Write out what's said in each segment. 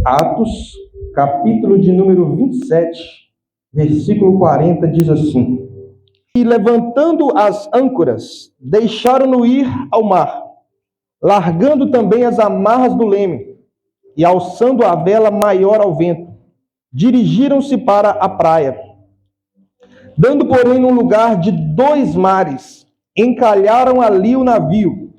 Atos, capítulo de número 27, versículo 40, diz assim: E levantando as âncoras, deixaram-no ir ao mar, largando também as amarras do leme, e alçando a vela maior ao vento, dirigiram-se para a praia. Dando, porém, num lugar de 2 mares, encalharam ali o navio,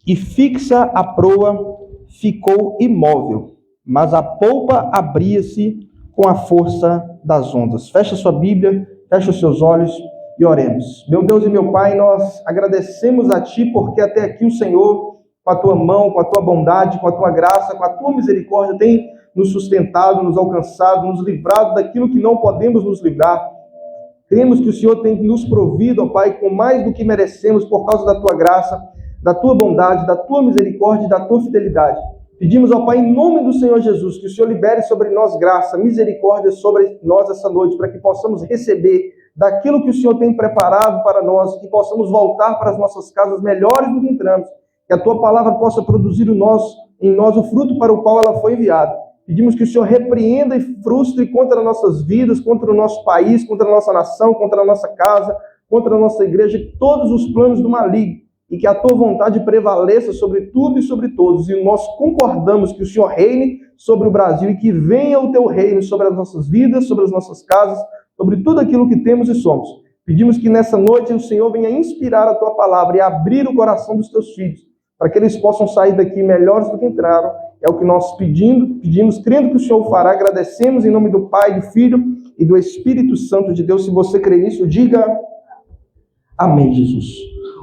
e fixa a proa ficou imóvel, mas a polpa abria-se com a força das ondas. Fecha sua Bíblia, fecha os seus olhos e oremos. Meu Deus e meu Pai, nós agradecemos a Ti, porque até aqui o Senhor, com a Tua mão, com a Tua bondade, com a Tua graça, com a Tua misericórdia, tem nos sustentado, nos alcançado, nos livrado daquilo que não podemos nos livrar. Cremos que o Senhor tem nos provido, ó Pai, com mais do que merecemos por causa da Tua graça, da Tua bondade, da Tua misericórdia e da Tua fidelidade. Pedimos, ó Pai, em nome do Senhor Jesus, que o Senhor libere sobre nós graça, misericórdia sobre nós essa noite, para que possamos receber daquilo que o Senhor tem preparado para nós, que possamos voltar para as nossas casas melhores do que entramos, que a Tua palavra possa produzir em nós o fruto para o qual ela foi enviada. Pedimos que o Senhor repreenda e frustre contra nossas vidas, contra o nosso país, contra a nossa nação, contra a nossa casa, contra a nossa igreja, todos os planos do maligno, e que a Tua vontade prevaleça sobre tudo e sobre todos. E nós concordamos que o Senhor reine sobre o Brasil e que venha o Teu reino sobre as nossas vidas, sobre as nossas casas, sobre tudo aquilo que temos e somos. Pedimos que nessa noite o Senhor venha inspirar a Tua palavra e abrir o coração dos Teus filhos, para que eles possam sair daqui melhores do que entraram. É o que nós pedimos, crendo que o Senhor fará. Agradecemos em nome do Pai, do Filho e do Espírito Santo de Deus. Se você crê nisso, diga amém, Jesus.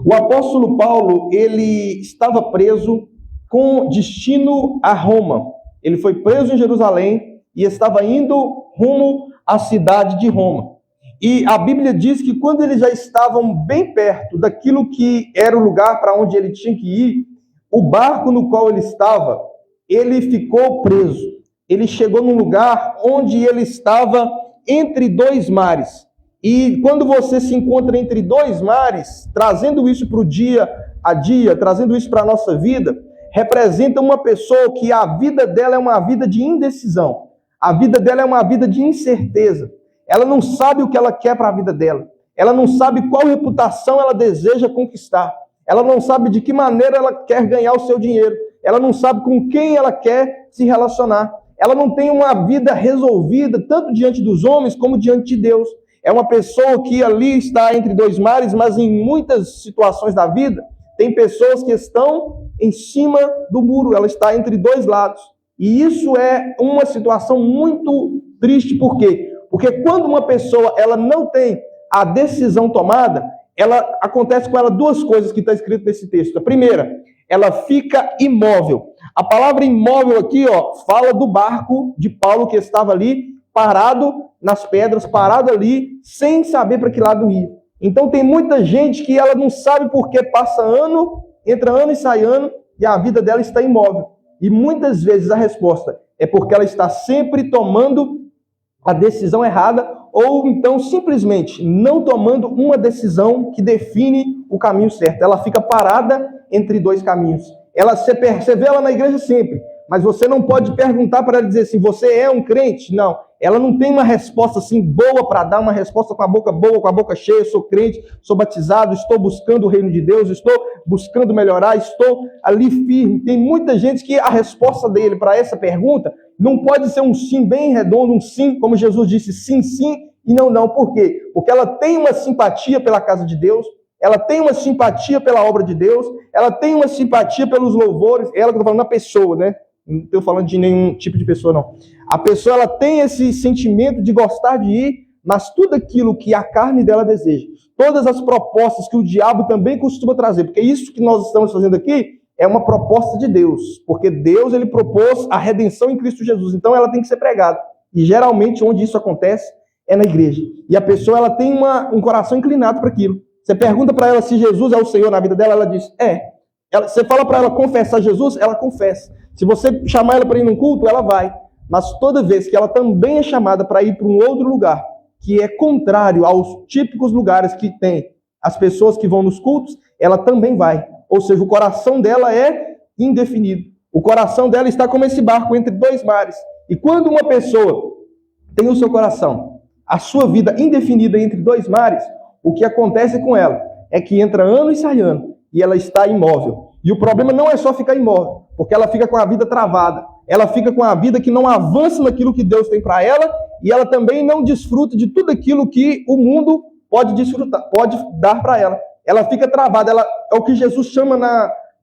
O apóstolo Paulo, ele estava preso com destino a Roma. Ele foi preso em Jerusalém e estava indo rumo à cidade de Roma. E a Bíblia diz que quando eles já estavam bem perto daquilo que era o lugar para onde ele tinha que ir, o barco no qual ele estava, ele ficou preso. Ele chegou num lugar onde ele estava entre 2 mares. E quando você se encontra entre 2 mares, trazendo isso para o dia a dia, trazendo isso para a nossa vida, representa uma pessoa que a vida dela é uma vida de indecisão. A vida dela é uma vida de incerteza. Ela não sabe o que ela quer para a vida dela. Ela não sabe qual reputação ela deseja conquistar. Ela não sabe de que maneira ela quer ganhar o seu dinheiro. Ela não sabe com quem ela quer se relacionar. Ela não tem uma vida resolvida, tanto diante dos homens como diante de Deus. É uma pessoa que ali está entre 2 mares, mas em muitas situações da vida, tem pessoas que estão em cima do muro. Ela está entre 2 lados. E isso é uma situação muito triste. Por quê? Porque quando uma pessoa ela não tem a decisão tomada, acontece com ela 2 coisas que está escrito nesse texto. A primeira, ela fica imóvel. A palavra imóvel aqui, fala do barco de Paulo que estava ali, parado nas pedras, parado ali, sem saber para que lado ir. Então tem muita gente que ela não sabe por que passa ano, entra ano e sai ano, e a vida dela está imóvel. E muitas vezes a resposta é porque ela está sempre tomando a decisão errada, ou então simplesmente não tomando uma decisão que define o caminho certo. Ela fica parada entre 2 caminhos. Você vê ela na igreja sempre, mas você não pode perguntar para ela dizer assim, você é um crente? Não. Ela não tem uma resposta assim boa para dar, uma resposta com a boca boa, com a boca cheia, sou crente, sou batizado, estou buscando o reino de Deus, estou buscando melhorar, estou ali firme. Tem muita gente que a resposta dele para essa pergunta não pode ser um sim bem redondo, um sim, como Jesus disse, sim, sim e não, não. Por quê? Porque ela tem uma simpatia pela casa de Deus, ela tem uma simpatia pela obra de Deus, ela tem uma simpatia pelos louvores, ela que eu estou falando na pessoa, né? Não estou falando de nenhum tipo de pessoa, não. A pessoa ela tem esse sentimento de gostar de ir, mas tudo aquilo que a carne dela deseja, todas as propostas que o diabo também costuma trazer, porque isso que nós estamos fazendo aqui é uma proposta de Deus, porque Deus ele propôs a redenção em Cristo Jesus, então ela tem que ser pregada. E geralmente onde isso acontece é na igreja. E a pessoa ela tem um coração inclinado para aquilo. Você pergunta para ela se Jesus é o Senhor na vida dela, ela diz, é. Você fala para ela confessar Jesus, ela confessa. Se você chamar ela para ir num culto, ela vai. Mas toda vez que ela também é chamada para ir para um outro lugar, que é contrário aos típicos lugares que tem as pessoas que vão nos cultos, ela também vai. Ou seja, o coração dela é indefinido. O coração dela está como esse barco entre 2 mares. E quando uma pessoa tem o seu coração, a sua vida indefinida entre dois mares, o que acontece com ela é que entra ano e sai ano, e ela está imóvel. E o problema não é só ficar imóvel, porque ela fica com a vida travada. Ela fica com a vida que não avança naquilo que Deus tem para ela, e ela também não desfruta de tudo aquilo que o mundo pode desfrutar, pode dar para ela. Ela fica travada. É o que Jesus chama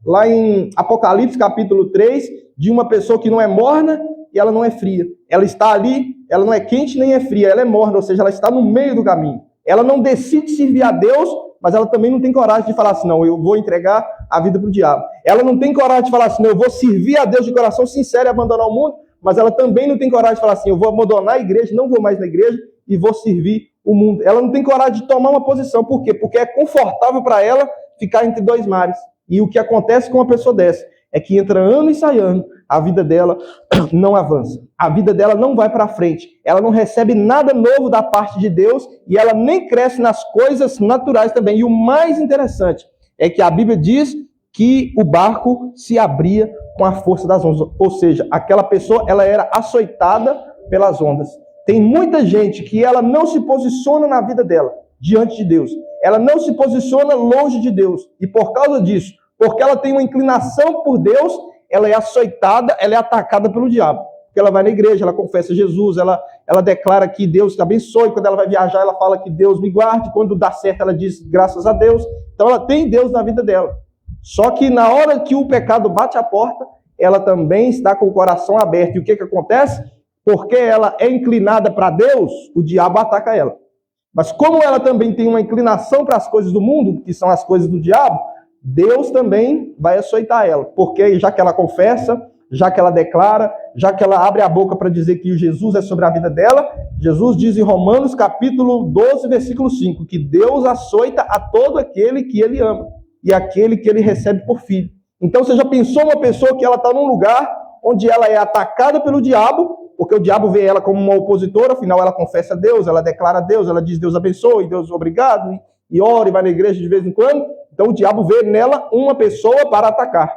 lá em Apocalipse, capítulo 3, de uma pessoa que não é morna e ela não é fria. Ela está ali, ela não é quente nem é fria, ela é morna, ou seja, ela está no meio do caminho. Ela não decide servir a Deus, mas ela também não tem coragem de falar assim, não, eu vou entregar a vida para o diabo. Ela não tem coragem de falar assim, não, eu vou servir a Deus de coração sincero e abandonar o mundo, mas ela também não tem coragem de falar assim, eu vou abandonar a igreja, não vou mais na igreja e vou servir o mundo. Ela não tem coragem de tomar uma posição. Por quê? Porque é confortável para ela ficar entre dois mares. E o que acontece com uma pessoa dessa é que entra ano e sai ano, a vida dela não avança. A vida dela não vai para frente. Ela não recebe nada novo da parte de Deus e ela nem cresce nas coisas naturais também. E o mais interessante é que a Bíblia diz que o barco se abria com a força das ondas. Ou seja, aquela pessoa ela era açoitada pelas ondas. Tem muita gente que ela não se posiciona na vida dela diante de Deus. Ela não se posiciona longe de Deus. E por causa disso, porque ela tem uma inclinação por Deus, ela é açoitada, ela é atacada pelo diabo. Porque ela vai na igreja, ela confessa Jesus, ela declara que Deus te abençoe. Quando ela vai viajar, ela fala que Deus me guarde. Quando dá certo, ela diz graças a Deus. Então ela tem Deus na vida dela. Só que na hora que o pecado bate a porta, ela também está com o coração aberto. E o que acontece? Porque ela é inclinada para Deus, o diabo ataca ela. Mas como ela também tem uma inclinação para as coisas do mundo, que são as coisas do diabo, Deus também vai açoitar ela. Porque já que ela confessa, já que ela declara, já que ela abre a boca para dizer que Jesus é sobre a vida dela, Jesus diz em Romanos capítulo 12, versículo 5, que Deus açoita a todo aquele que ele ama e aquele que ele recebe por filho. Então você já pensou uma pessoa que ela está num lugar onde ela é atacada pelo diabo, porque o diabo vê ela como uma opositora, afinal ela confessa a Deus, ela declara a Deus, ela diz Deus abençoe, Deus obrigado, e ora e vai na igreja de vez em quando. Então o diabo vê nela uma pessoa para atacar.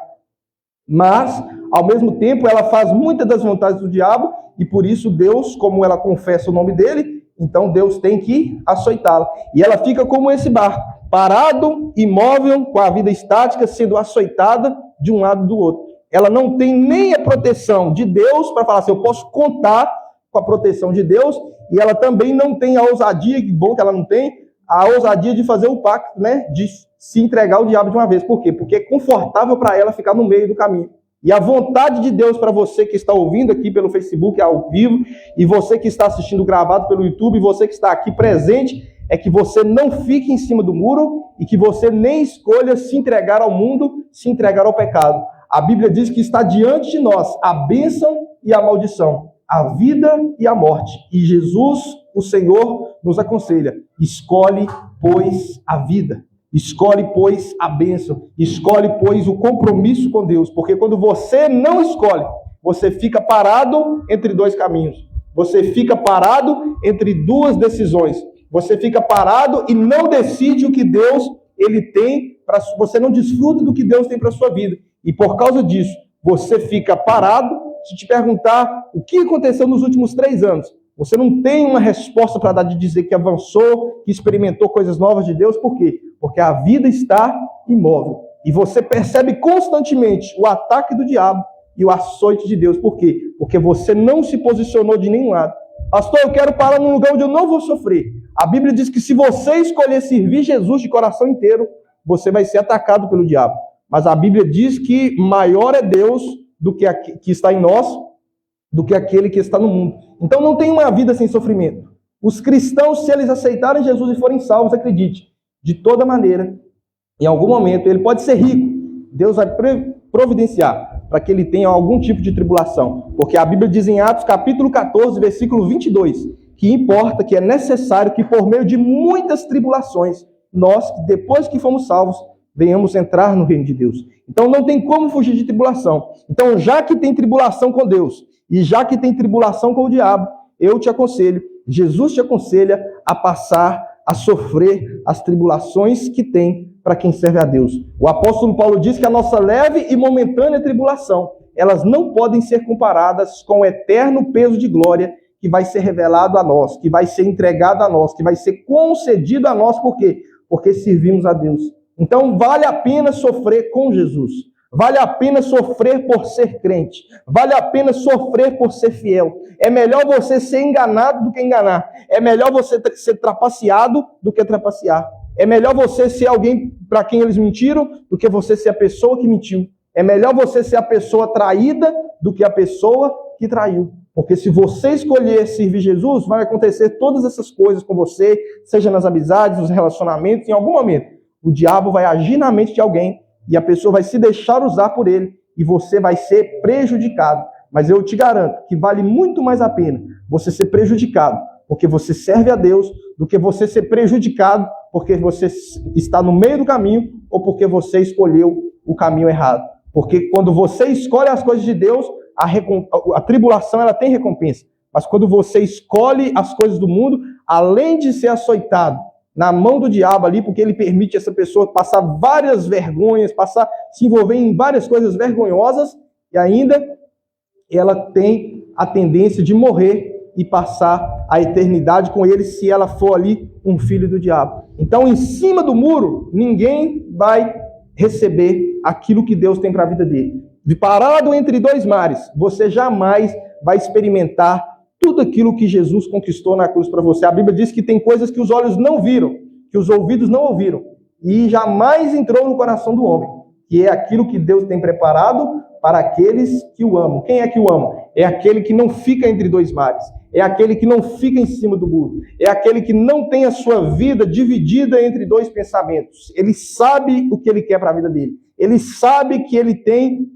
Mas, ao mesmo tempo, ela faz muitas das vontades do diabo, e por isso Deus, como ela confessa o nome dele, então Deus tem que açoitá-la. E ela fica como esse barco, parado, imóvel, com a vida estática, sendo açoitada de um lado do outro. Ela não tem nem a proteção de Deus para falar assim, eu posso contar com a proteção de Deus, e ela também não tem a ousadia, que bom que ela não tem, a ousadia de fazer o pacto, né, de se entregar ao diabo de uma vez. Por quê? Porque é confortável para ela ficar no meio do caminho. E a vontade de Deus para você que está ouvindo aqui pelo Facebook ao vivo, e você que está assistindo gravado pelo YouTube, e você que está aqui presente, é que você não fique em cima do muro e que você nem escolha se entregar ao mundo, se entregar ao pecado. A Bíblia diz que está diante de nós a bênção e a maldição, a vida e a morte. E Jesus, o Senhor, nos aconselha, escolhe, pois, a vida. Escolhe, pois, a bênção. Escolhe, pois, o compromisso com Deus. Porque quando você não escolhe, você fica parado entre dois caminhos. Você fica parado entre duas decisões. Você fica parado e não decide o que Deus ele tem para você, não desfruta do que Deus tem para a sua vida. E por causa disso, você fica parado. Se te perguntar o que aconteceu nos últimos 3 anos, você não tem uma resposta para dar de dizer que avançou, que experimentou coisas novas de Deus. Por quê? Porque a vida está imóvel. E você percebe constantemente o ataque do diabo e o açoite de Deus. Por quê? Porque você não se posicionou de nenhum lado. Pastor, eu quero parar num lugar onde eu não vou sofrer. A Bíblia diz que se você escolher servir Jesus de coração inteiro, você vai ser atacado pelo diabo. Mas a Bíblia diz que maior é Deus do que está em nós, do que aquele que está no mundo. Então não tem uma vida sem sofrimento. Os cristãos, se eles aceitarem Jesus e forem salvos, acredite, de toda maneira, em algum momento, ele pode ser rico. Deus vai providenciar para que ele tenha algum tipo de tribulação. Porque a Bíblia diz em Atos capítulo 14, versículo 22, que importa, que é necessário que por meio de muitas tribulações, nós, depois que fomos salvos, venhamos entrar no reino de Deus. Então não tem como fugir de tribulação. Então já que tem tribulação com Deus, e já que tem tribulação com o diabo, eu te aconselho, Jesus te aconselha a passar a sofrer as tribulações que tem para quem serve a Deus. O apóstolo Paulo diz que a nossa leve e momentânea tribulação elas não podem ser comparadas com o eterno peso de glória que vai ser revelado a nós, que vai ser entregado a nós, que vai ser concedido a nós. Por quê? Porque servimos a Deus. Então vale a pena sofrer com Jesus. Vale a pena sofrer por ser crente. Vale a pena sofrer por ser fiel. É melhor você ser enganado do que enganar. É melhor você ser trapaceado do que trapacear. É melhor você ser alguém para quem eles mentiram do que você ser a pessoa que mentiu. É melhor você ser a pessoa traída do que a pessoa que traiu. Porque se você escolher servir Jesus, vai acontecer todas essas coisas com você, seja nas amizades, nos relacionamentos, em algum momento. O diabo vai agir na mente de alguém e a pessoa vai se deixar usar por ele e você vai ser prejudicado. Mas eu te garanto que vale muito mais a pena você ser prejudicado porque você serve a Deus do que você ser prejudicado porque você está no meio do caminho ou porque você escolheu o caminho errado. Porque quando você escolhe as coisas de Deus, a tribulação ela tem recompensa. Mas quando você escolhe as coisas do mundo, além de ser açoitado na mão do diabo ali, porque ele permite essa pessoa passar várias vergonhas, se envolver em várias coisas vergonhosas, e ainda ela tem a tendência de morrer e passar a eternidade com ele, se ela for ali um filho do diabo. Então, em cima do muro, ninguém vai receber aquilo que Deus tem para a vida dele. De parado entre dois mares, você jamais vai experimentar tudo aquilo que Jesus conquistou na cruz para você. A Bíblia diz que tem coisas que os olhos não viram, que os ouvidos não ouviram, e jamais entrou no coração do homem, que é aquilo que Deus tem preparado para aqueles que o amam. Quem é que o ama? É aquele que não fica entre dois mares, é aquele que não fica em cima do muro, é aquele que não tem a sua vida dividida entre dois pensamentos. Ele sabe o que ele quer para a vida dele. Ele sabe que ele tem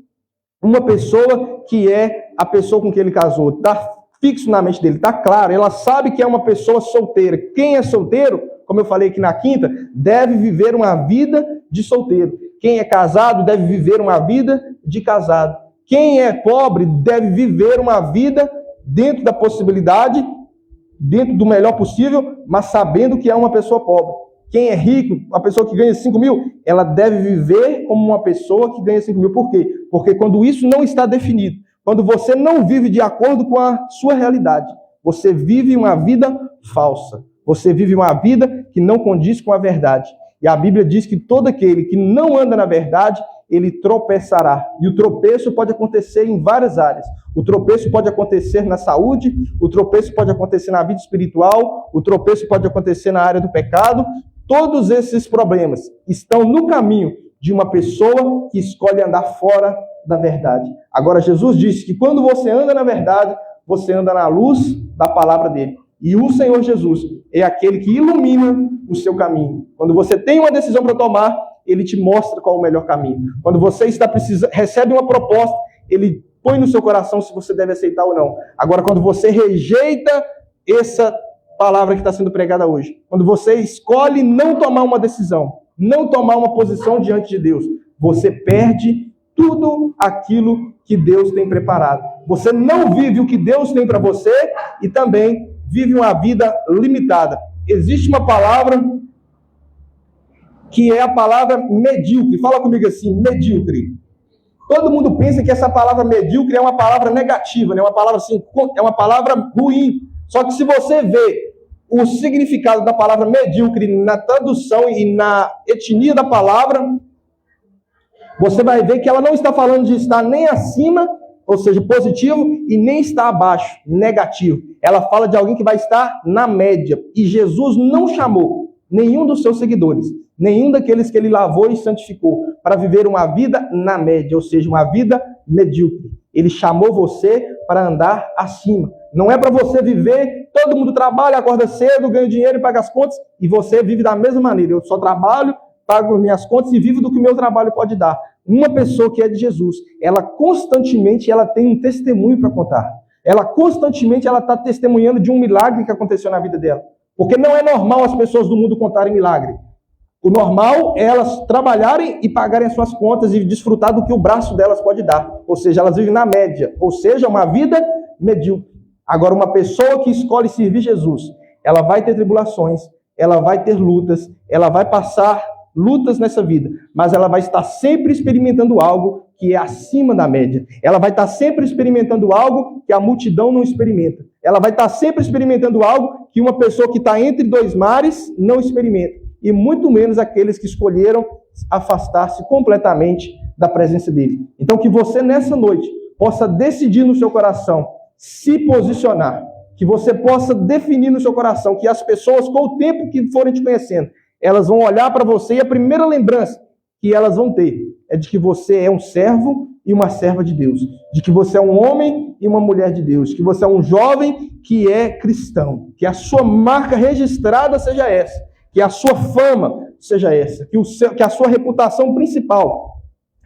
uma pessoa que é a pessoa com quem ele casou. Está fixo na mente dele, está claro. Ela sabe que é uma pessoa solteira. Quem é solteiro, como eu falei aqui na quinta, deve viver uma vida de solteiro. Quem é casado deve viver uma vida de casado. Quem é pobre deve viver uma vida dentro da possibilidade, dentro do melhor possível, mas sabendo que é uma pessoa pobre. Quem é rico, a pessoa que ganha 5 mil, ela deve viver como uma pessoa que ganha 5 mil. Por quê? Porque quando isso não está definido, quando você não vive de acordo com a sua realidade, você vive uma vida falsa. Você vive uma vida que não condiz com a verdade. E a Bíblia diz que todo aquele que não anda na verdade, ele tropeçará. E o tropeço pode acontecer em várias áreas. O tropeço pode acontecer na saúde, o tropeço pode acontecer na vida espiritual, o tropeço pode acontecer na área do pecado. Todos esses problemas estão no caminho de uma pessoa que escolhe andar fora da verdade. Agora, Jesus disse que quando você anda na verdade, você anda na luz da palavra dele. E o Senhor Jesus é aquele que ilumina o seu caminho. Quando você tem uma decisão para tomar, ele te mostra qual é o melhor caminho. Quando você recebe uma proposta, ele põe no seu coração se você deve aceitar ou não. Agora, quando você rejeita essa palavra que está sendo pregada hoje, quando você escolhe não tomar uma decisão, não tomar uma posição diante de Deus, você perde tudo aquilo que Deus tem preparado. Você não vive o que Deus tem para você e também vive uma vida limitada. Existe uma palavra que é a palavra medíocre. Fala comigo assim, medíocre. Todo mundo pensa que essa palavra medíocre é uma palavra negativa, né? Uma palavra assim, é uma palavra ruim. Só que se você vê o significado da palavra medíocre na tradução e na etnia da palavra, você vai ver que ela não está falando de estar nem acima, ou seja, positivo, e nem está abaixo, negativo. Ela fala de alguém que vai estar na média. E Jesus não chamou nenhum dos seus seguidores, nenhum daqueles que ele lavou e santificou, para viver uma vida na média, ou seja, uma vida medíocre. Ele chamou você para andar acima. Não é para você viver, todo mundo trabalha, acorda cedo, ganha dinheiro e paga as contas, e você vive da mesma maneira. Eu só trabalho, pago minhas contas e vivo do que o meu trabalho pode dar. Uma pessoa que é de Jesus, ela constantemente tem um testemunho para contar. Ela constantemente está testemunhando de um milagre que aconteceu na vida dela. Porque não é normal as pessoas do mundo contarem milagre. O normal é elas trabalharem e pagarem as suas contas e desfrutar do que o braço delas pode dar. Ou seja, elas vivem na média. Ou seja, uma vida medíocre. Agora, uma pessoa que escolhe servir Jesus, ela vai ter tribulações, ela vai ter lutas, ela vai passar lutas nessa vida, mas ela vai estar sempre experimentando algo que é acima da média. Ela vai estar sempre experimentando algo que a multidão não experimenta. Ela vai estar sempre experimentando algo que uma pessoa que está entre dois mares não experimenta. E muito menos aqueles que escolheram afastar-se completamente da presença dele. Então que você nessa noite possa decidir no seu coração se posicionar, que você possa definir no seu coração que as pessoas, com o tempo que forem te conhecendo, elas vão olhar para você e a primeira lembrança que elas vão ter é de que você é um servo e uma serva de Deus, de que você é um homem e uma mulher de Deus, que você é um jovem que é cristão, que a sua marca registrada seja essa, que a sua fama seja essa, que a sua reputação principal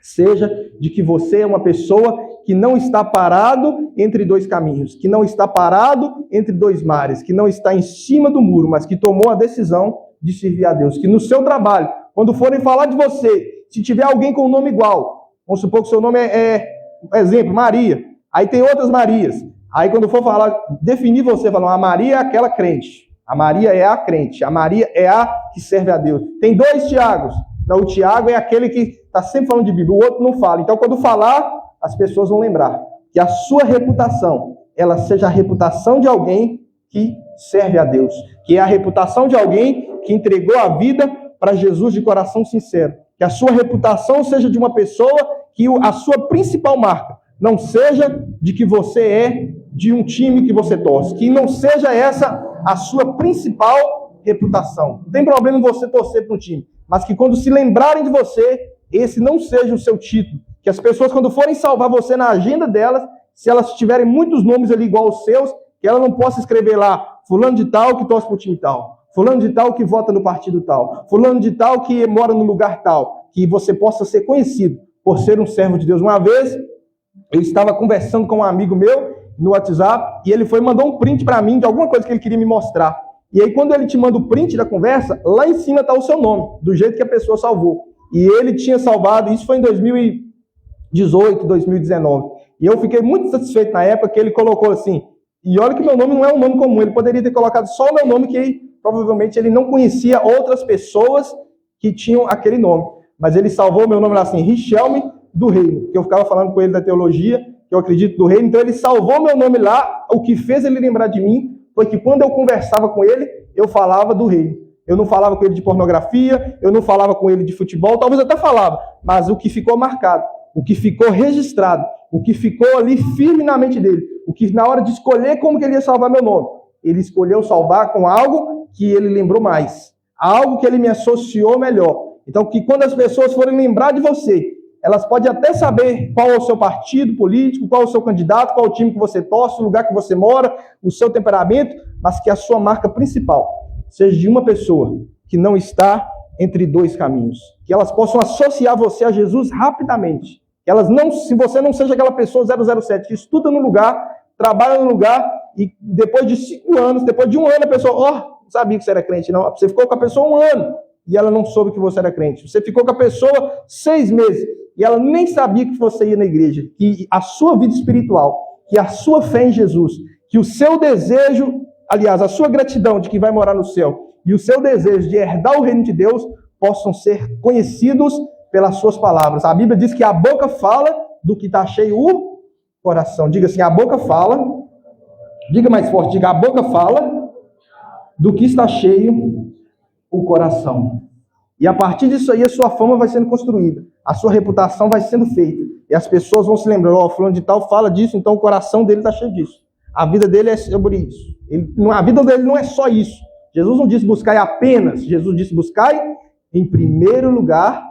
seja de que você é uma pessoa que não está parado entre dois caminhos, que não está parado entre dois mares, que não está em cima do muro, mas que tomou a decisão de servir a Deus. Que no seu trabalho, quando forem falar de você, se tiver alguém com um nome igual, vamos supor que seu nome exemplo, Maria, aí tem outras Marias, aí quando for falar, definir você, falar, a Maria é aquela crente, a Maria é a crente, a Maria é a que serve a Deus. Tem dois Tiagos, não, o Tiago é aquele que está sempre falando de Bíblia, o outro não fala. Então quando falar, as pessoas vão lembrar que a sua reputação, ela seja a reputação de alguém que serve a Deus, que é a reputação de alguém que entregou a vida para Jesus de coração sincero. Que a sua reputação seja de uma pessoa que a sua principal marca não seja de que você é de um time que você torce, que não seja essa a sua principal reputação. Não tem problema você torcer para um time, mas que quando se lembrarem de você, esse não seja o seu título. Que as pessoas, quando forem salvar você na agenda delas, se elas tiverem muitos nomes ali igual aos seus, que ela não possa escrever lá, fulano de tal que torce para o time tal, fulano de tal que vota no partido tal, fulano de tal que mora no lugar tal, que você possa ser conhecido por ser um servo de Deus. Uma vez, eu estava conversando com um amigo meu no WhatsApp, e ele mandou um print para mim de alguma coisa que ele queria me mostrar. E aí, quando ele te manda o print da conversa, lá em cima está o seu nome, do jeito que a pessoa salvou. E ele tinha salvado, isso foi em 2018, 2019. E eu fiquei muito satisfeito na época que ele colocou assim, e olha que meu nome não é um nome comum, ele poderia ter colocado só o meu nome, que provavelmente ele não conhecia outras pessoas que tinham aquele nome. Mas ele salvou o meu nome lá assim, Richelme do Reino, que eu ficava falando com ele da teologia, que eu acredito do Reino, então ele salvou meu nome lá. O que fez ele lembrar de mim foi que quando eu conversava com ele, eu falava do Reino. Eu não falava com ele de pornografia, eu não falava com ele de futebol, talvez até falava, mas o que ficou marcado, o que ficou registrado, o que ficou ali firme na mente dele, o que na hora de escolher como que ele ia salvar meu nome, ele escolheu salvar com algo que ele lembrou mais, algo que ele me associou melhor. Então, que quando as pessoas forem lembrar de você, elas podem até saber qual é o seu partido político, qual é o seu candidato, qual é o time que você torce, o lugar que você mora, o seu temperamento, mas que a sua marca principal seja de uma pessoa que não está entre dois caminhos. Que elas possam associar você a Jesus rapidamente. Que elas não, se você não seja aquela pessoa 007 que estuda no lugar, trabalha no lugar e depois de 5 anos, depois de um ano, a pessoa, não sabia que você era crente, não. Você ficou com a pessoa 1 ano e ela não soube que você era crente. Você ficou com a pessoa 6 meses e ela nem sabia que você ia na igreja. Que a sua vida espiritual, que a sua fé em Jesus, que o seu desejo, aliás, a sua gratidão de que vai morar no céu e o seu desejo de herdar o reino de Deus possam ser conhecidos pelas suas palavras. A Bíblia diz que a boca fala do que está cheio o coração. Diga assim, a boca fala, diga mais forte, diga, a boca fala do que está cheio o coração. E a partir disso aí, a sua fama vai sendo construída, a sua reputação vai sendo feita, e as pessoas vão se lembrando, fulano de tal fala disso, então o coração dele está cheio disso. A vida dele é sobre isso. A vida dele não é só isso. Jesus não disse buscai apenas, Jesus disse buscai em primeiro lugar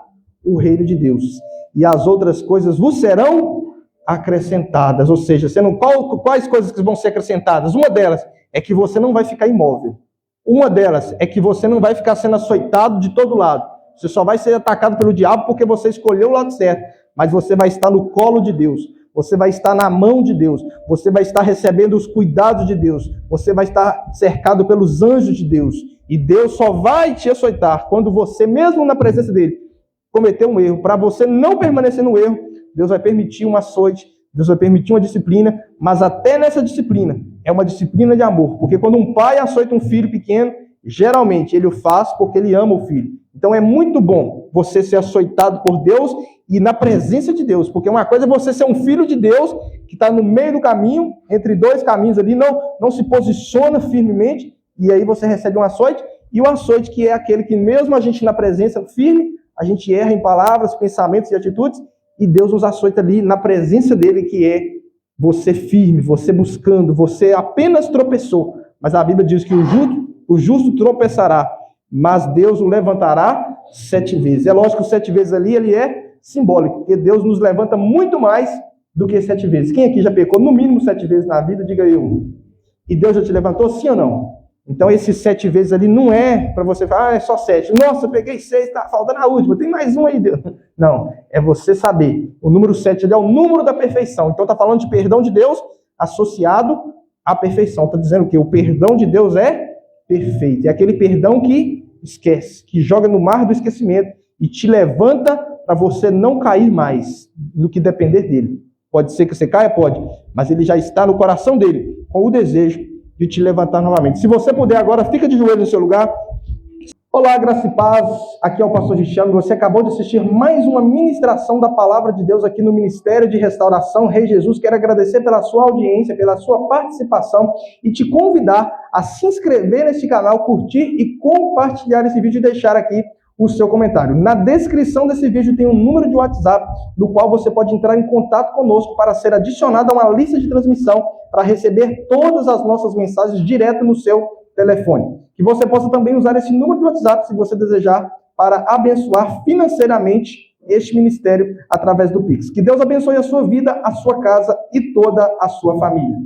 o reino de Deus. E as outras coisas vos serão acrescentadas. Ou seja, quais coisas que vão ser acrescentadas? Uma delas é que você não vai ficar imóvel. Uma delas é que você não vai ficar sendo açoitado de todo lado. Você só vai ser atacado pelo diabo porque você escolheu o lado certo. Mas você vai estar no colo de Deus. Você vai estar na mão de Deus. Você vai estar recebendo os cuidados de Deus. Você vai estar cercado pelos anjos de Deus. E Deus só vai te açoitar quando você, mesmo na presença dele, cometer um erro. Para você não permanecer no erro, Deus vai permitir um açoite, Deus vai permitir uma disciplina, mas até nessa disciplina, é uma disciplina de amor. Porque quando um pai açoita um filho pequeno, geralmente ele o faz porque ele ama o filho. Então é muito bom você ser açoitado por Deus e na presença de Deus. Porque uma coisa é você ser um filho de Deus, que está no meio do caminho, entre dois caminhos ali, não se posiciona firmemente, e aí você recebe um açoite, e o açoite que é aquele que mesmo a gente na presença firme, a gente erra em palavras, pensamentos e atitudes, e Deus nos açoita ali na presença dele, que é você firme, você buscando, você apenas tropeçou. Mas a Bíblia diz que o justo tropeçará, mas Deus o levantará 7 vezes. É lógico que os 7 vezes ali, ele é simbólico, porque Deus nos levanta muito mais do que 7 vezes. Quem aqui já pecou no mínimo 7 vezes na vida, diga eu. E Deus já te levantou, sim ou não? Então esses 7 vezes ali não é para você falar, é só 7. Nossa, eu peguei 6, tá faltando a última, tem mais um aí, Deus. Não, é você saber. O número 7 ali é o número da perfeição. Então está falando de perdão de Deus associado à perfeição. Está dizendo que o perdão de Deus é perfeito. É aquele perdão que esquece, que joga no mar do esquecimento e te levanta para você não cair mais no que depender dele. Pode ser que você caia? Pode. Mas ele já está no coração dele, com o desejo de te levantar novamente. Se você puder agora, fica de joelho no seu lugar. Olá, graça e paz. Aqui é o pastor Cristiano. Você acabou de assistir mais uma ministração da Palavra de Deus aqui no Ministério de Restauração Rei Jesus. Quero agradecer pela sua audiência, pela sua participação e te convidar a se inscrever neste canal, curtir e compartilhar esse vídeo e deixar aqui o seu comentário. Na descrição desse vídeo tem um número de WhatsApp, no qual você pode entrar em contato conosco para ser adicionado a uma lista de transmissão para receber todas as nossas mensagens direto no seu telefone. Que você possa também usar esse número de WhatsApp, se você desejar, para abençoar financeiramente este ministério através do Pix. Que Deus abençoe a sua vida, a sua casa e toda a sua família.